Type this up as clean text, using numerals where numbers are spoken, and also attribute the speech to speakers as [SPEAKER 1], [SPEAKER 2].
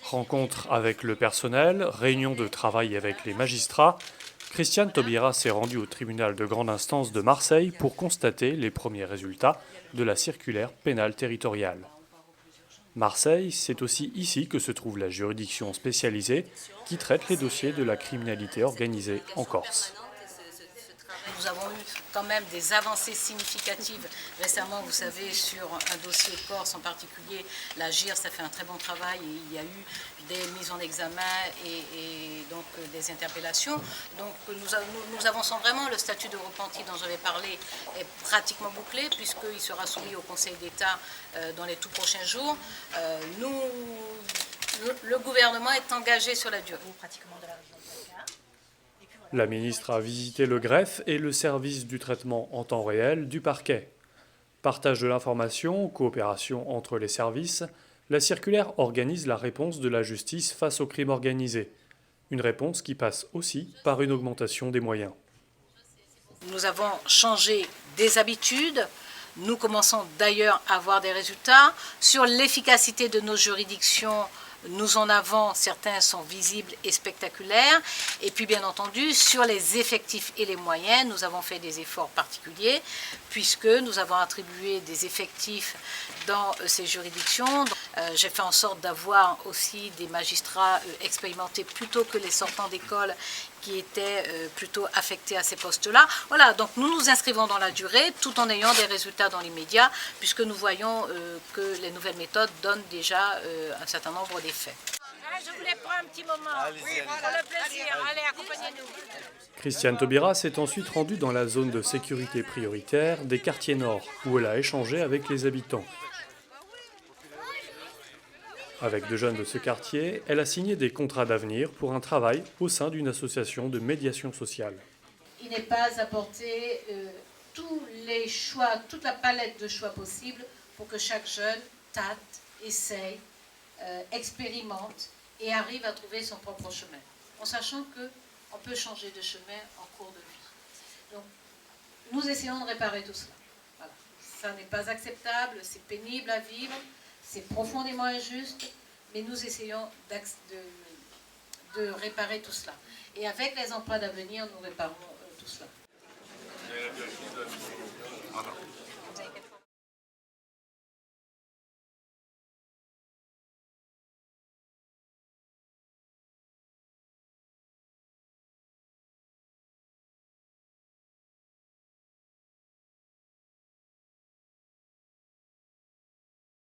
[SPEAKER 1] Rencontre avec le personnel, réunion de travail avec les magistrats, Christiane Taubira s'est rendue au tribunal de grande instance de Marseille pour constater les premiers résultats de la circulaire pénale territoriale. Marseille, c'est aussi ici que se trouve la juridiction spécialisée qui traite les dossiers de la criminalité organisée en Corse.
[SPEAKER 2] Nous avons eu quand même des avancées significatives récemment, vous savez, sur un dossier corse en particulier. La GIRS a fait un très bon travail et il y a eu des mises en examen et donc des interpellations. Donc nous avançons vraiment. Le statut de repenti dont j'avais parlé est pratiquement bouclé puisqu'il sera soumis au Conseil d'État dans les tout prochains jours. Le gouvernement est engagé sur la durée.
[SPEAKER 1] La ministre a visité le greffe et le service du traitement en temps réel du parquet. Partage de l'information, coopération entre les services, la circulaire organise la réponse de la justice face au crime organisé. Une réponse qui passe aussi par une augmentation des moyens.
[SPEAKER 2] Nous avons changé des habitudes. Nous commençons d'ailleurs à avoir des résultats. Sur l'efficacité de nos juridictions, nous en avons, certains sont visibles et spectaculaires. Et puis bien entendu, sur les effectifs et les moyens, nous avons fait des efforts particuliers puisque nous avons attribué des effectifs dans ces juridictions. J'ai fait en sorte d'avoir aussi des magistrats expérimentés plutôt que les sortants d'école qui étaient plutôt affectés à ces postes-là. Voilà, donc nous nous inscrivons dans la durée tout en ayant des résultats dans l'immédiat puisque nous voyons que les nouvelles méthodes donnent déjà un certain nombre d'effets.
[SPEAKER 3] Je voulais prendre un petit moment. Oui, pour le plaisir. Allez, accompagnez-nous.
[SPEAKER 1] Christiane Taubira s'est ensuite rendue dans la zone de sécurité prioritaire des quartiers nord, où elle a échangé avec les habitants. Avec deux jeunes de ce quartier, elle a signé des contrats d'avenir pour un travail au sein d'une association de médiation sociale.
[SPEAKER 2] Il n'est pas apporté tous les choix, toute la palette de choix possibles pour que chaque jeune tâte, essaye, expérimente et arrive à trouver son propre chemin, en sachant qu'on peut changer de chemin en cours de vie. Donc, nous essayons de réparer tout cela. Voilà. Ça n'est pas acceptable, c'est pénible à vivre, c'est profondément injuste, mais nous essayons de réparer tout cela. Et avec les emplois d'avenir, nous réparons tout cela.